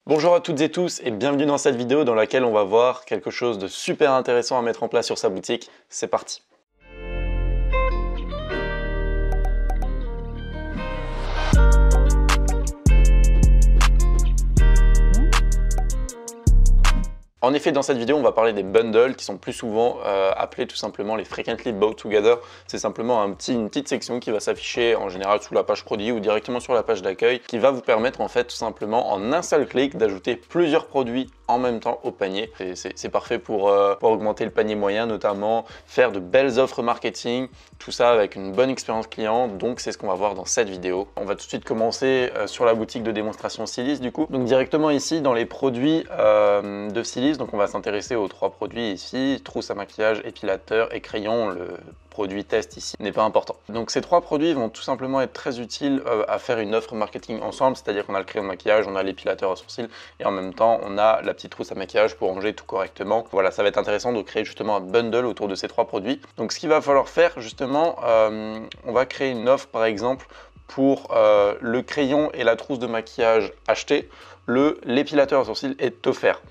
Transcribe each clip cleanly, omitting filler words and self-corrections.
Bonjour à toutes et tous et bienvenue dans cette vidéo dans laquelle on va voir quelque chose de super intéressant à mettre en place sur sa boutique. C'est parti! En effet, dans cette vidéo, on va parler des bundles qui sont plus souvent appelés tout simplement les Frequently Bought Together. C'est simplement une petite section qui va s'afficher en général sous la page produit ou directement sur la page d'accueil qui va vous permettre en fait tout simplement en un seul clic d'ajouter plusieurs produits en même temps au panier. C'est parfait pour augmenter le panier moyen, notamment faire de belles offres marketing, tout ça avec une bonne expérience client. Donc c'est ce qu'on va voir dans cette vidéo. On va tout de suite commencer sur la boutique de démonstration Stylis du coup. Donc directement ici dans les produits de Stylis. Donc on va s'intéresser aux trois produits ici, trousse à maquillage, épilateur et crayon. Le produit test ici n'est pas important. Donc ces trois produits vont tout simplement être très utiles à faire une offre marketing ensemble, c'est-à-dire qu'on a le crayon de maquillage, on a l'épilateur à sourcils et en même temps on a la petite trousse à maquillage pour ranger tout correctement. Voilà, ça va être intéressant de créer justement un bundle autour de ces trois produits. Donc ce qu'il va falloir faire justement, on va créer une offre par exemple pour le crayon et la trousse de maquillage acheté, l'épilateur à sourcils est offert.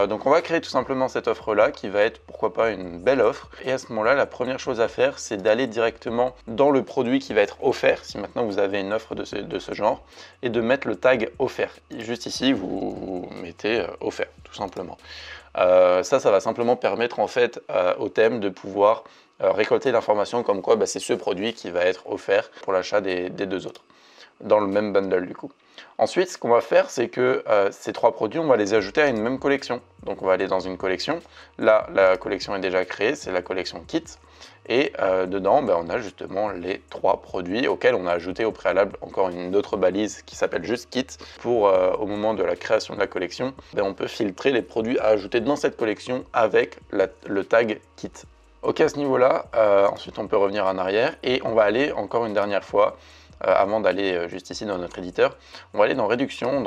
Donc on va créer tout simplement cette offre là qui va être pourquoi pas une belle offre, et à ce moment là la première chose à faire c'est d'aller directement dans le produit qui va être offert si maintenant vous avez une offre de ce genre et de mettre le tag offert. Juste ici vous mettez offert tout simplement. Ça va simplement permettre en fait au thème de pouvoir récolter l'information comme quoi c'est ce produit qui va être offert pour l'achat des deux autres dans le même bundle du coup. Ensuite, ce qu'on va faire, c'est que ces trois produits, on va les ajouter à une même collection. Donc on va aller dans une collection. Là, la collection est déjà créée, c'est la collection Kit. Et dedans, on a justement les trois produits auxquels on a ajouté au préalable encore une autre balise qui s'appelle juste Kit. Pour au moment de la création de la collection, on peut filtrer les produits à ajouter dans cette collection avec le tag Kit. Ok, à ce niveau-là, ensuite on peut revenir en arrière et on va aller encore une dernière fois. Avant d'aller juste ici dans notre éditeur, on va aller dans réduction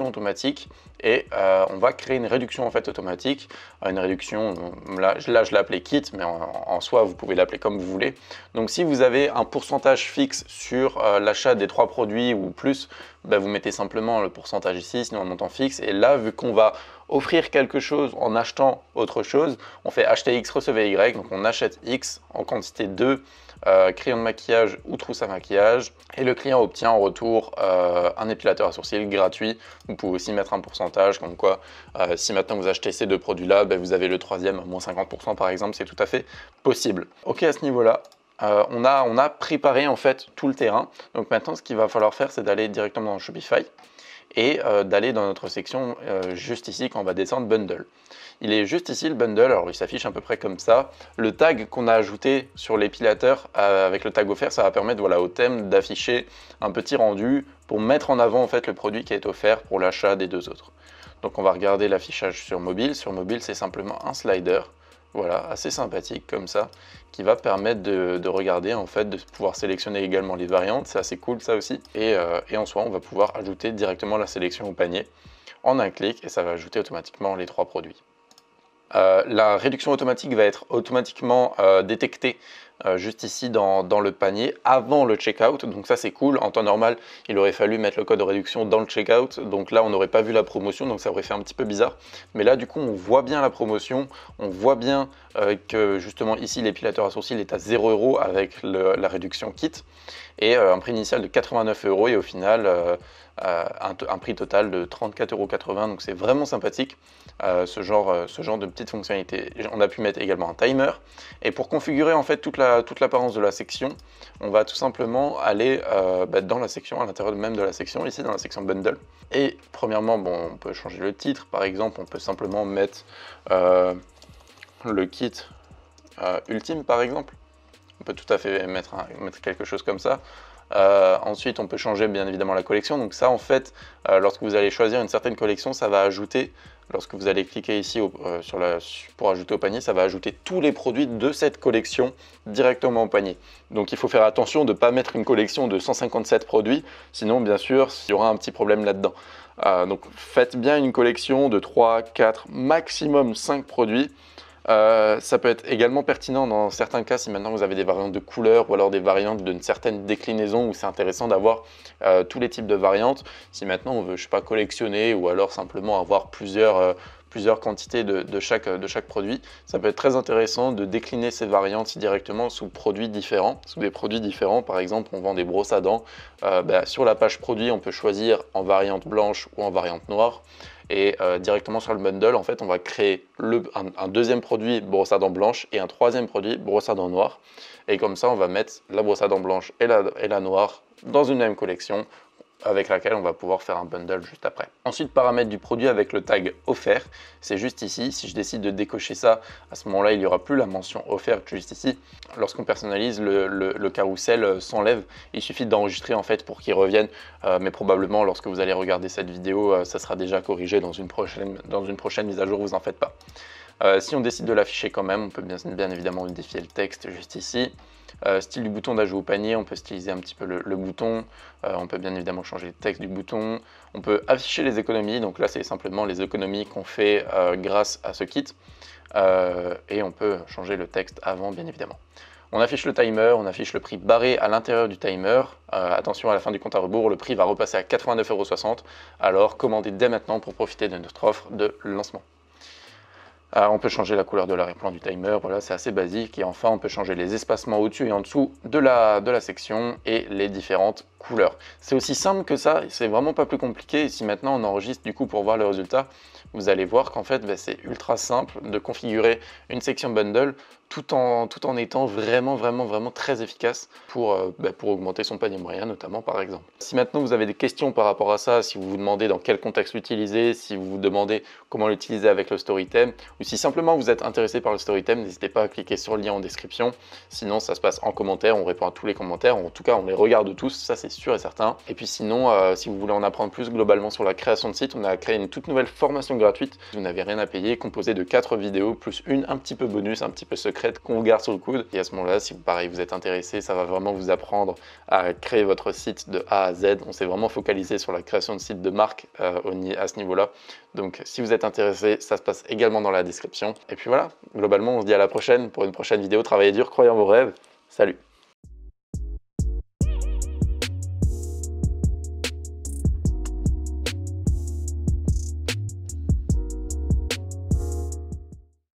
automatique et on va créer une réduction en fait automatique, une réduction, là je l'ai appelé kit, mais en soi vous pouvez l'appeler comme vous voulez. Donc si vous avez un pourcentage fixe sur l'achat des trois produits ou plus, vous mettez simplement le pourcentage ici, sinon un montant fixe, et là vu qu'on va offrir quelque chose en achetant autre chose, on fait acheter X, recevez Y, donc on achète X en quantité 2, crayon de maquillage ou trousse à maquillage, et le client obtient en retour un épilateur à sourcils gratuit. Vous pouvez aussi mettre un pourcentage comme quoi si maintenant vous achetez ces deux produits là, vous avez le troisième à moins 50% par exemple, c'est tout à fait possible. Ok, à ce niveau là on a préparé en fait tout le terrain. Donc maintenant ce qu'il va falloir faire c'est d'aller directement dans Shopify et d'aller dans notre section juste ici quand on va descendre bundle. Il est juste ici le bundle, alors il s'affiche à peu près comme ça. Le tag qu'on a ajouté sur l'épilateur avec le tag offert, ça va permettre au thème d'afficher un petit rendu pour mettre en avant en fait le produit qui est offert pour l'achat des deux autres. Donc on va regarder l'affichage sur mobile. Sur mobile c'est simplement un slider. Voilà, assez sympathique comme ça, qui va permettre de regarder en fait, de pouvoir sélectionner également les variantes, c'est assez cool ça aussi. Et en soi, on va pouvoir ajouter directement la sélection au panier en un clic et ça va ajouter automatiquement les trois produits. La réduction automatique va être automatiquement détectée juste ici dans le panier avant le checkout, donc ça c'est cool. En temps normal il aurait fallu mettre le code de réduction dans le checkout, donc là on n'aurait pas vu la promotion, donc ça aurait fait un petit peu bizarre, mais là du coup on voit bien la promotion, on voit bien que justement ici l'épilateur à sourcils est à 0 € avec la réduction kit et un prix initial de 89 € et au final un prix total de 34,80 €, donc c'est vraiment sympathique ce genre de petite fonctionnalité. On a pu mettre également un timer, et pour configurer en fait toute l'apparence de la section, on va tout simplement aller dans la section, à l'intérieur même de la section, ici dans la section bundle. Et premièrement, on peut changer le titre, par exemple, on peut simplement mettre le kit ultime par exemple. On peut tout à fait mettre quelque chose comme ça. Ensuite on peut changer bien évidemment la collection, donc ça en fait lorsque vous allez choisir une certaine collection, ça va ajouter, lorsque vous allez cliquer ici pour ajouter au panier, ça va ajouter tous les produits de cette collection directement au panier. Donc il faut faire attention de ne pas mettre une collection de 157 produits, sinon bien sûr il y aura un petit problème là-dedans. Donc faites bien une collection de 3, 4, maximum 5 produits. Ça peut être également pertinent dans certains cas si maintenant vous avez des variantes de couleurs ou alors des variantes d'une certaine déclinaison où c'est intéressant d'avoir tous les types de variantes. Si maintenant on veut, je sais pas, collectionner ou alors simplement avoir plusieurs quantités de chaque produit, ça peut être très intéressant de décliner ces variantes directement sous produits différents, sous des produits différents. Par exemple, on vend des brosses à dents. Sur la page produit, on peut choisir en variante blanche ou en variante noire. Et directement sur le bundle, en fait, on va créer un deuxième produit brosse à dents blanche et un troisième produit brosse à dents noire. Et comme ça, on va mettre la brosse à dents blanche et la noire dans une même collection avec laquelle on va pouvoir faire un bundle juste après. Ensuite, paramètres du produit avec le tag offert, c'est juste ici. Si je décide de décocher ça, à ce moment-là, il n'y aura plus la mention offerte juste ici. Lorsqu'on personnalise, le carrousel s'enlève. Il suffit d'enregistrer en fait pour qu'il revienne, mais probablement lorsque vous allez regarder cette vidéo, ça sera déjà corrigé dans une prochaine mise à jour, vous en faites pas. Si on décide de l'afficher quand même, on peut bien évidemment modifier le texte juste ici. Style du bouton d'ajout au panier, on peut styliser un petit peu le bouton. On peut bien évidemment changer le texte du bouton. On peut afficher les économies, donc là c'est simplement les économies qu'on fait grâce à ce kit. Et on peut changer le texte avant bien évidemment. On affiche le timer, on affiche le prix barré à l'intérieur du timer. Attention, à la fin du compte à rebours, le prix va repasser à 89,60 €. Alors commandez dès maintenant pour profiter de notre offre de lancement. On peut changer la couleur de l'arrière-plan du timer, voilà, c'est assez basique. Et enfin, on peut changer les espacements au-dessus et en dessous de la section et les différentes couleurs. C'est aussi simple que ça, c'est vraiment pas plus compliqué. Et si maintenant on enregistre du coup pour voir le résultat, vous allez voir qu'en fait c'est ultra simple de configurer une section bundle tout en étant vraiment très efficace pour augmenter son panier moyen notamment par exemple. Si maintenant vous avez des questions par rapport à ça, si vous vous demandez dans quel contexte l'utiliser, si vous vous demandez comment l'utiliser avec le Storytem, ou si simplement vous êtes intéressé par le Storytem, n'hésitez pas à cliquer sur le lien en description. Sinon ça se passe en commentaire, on répond à tous les commentaires, en tout cas on les regarde tous, ça c'est sûr et certain. Et puis sinon, si vous voulez en apprendre plus globalement sur la création de site, on a créé une toute nouvelle formation gratuite, vous n'avez rien à payer, composée de 4 vidéos, plus une un petit peu bonus, un petit peu secrète qu'on vous garde sur le coude. Et à ce moment-là, si vous êtes intéressé, ça va vraiment vous apprendre à créer votre site de A à Z. On s'est vraiment focalisé sur la création de sites de marque à ce niveau-là. Donc si vous êtes intéressé, ça se passe également dans la description. Et puis voilà, globalement, on se dit à la prochaine pour une prochaine vidéo. Travaillez dur, croyez en vos rêves. Salut!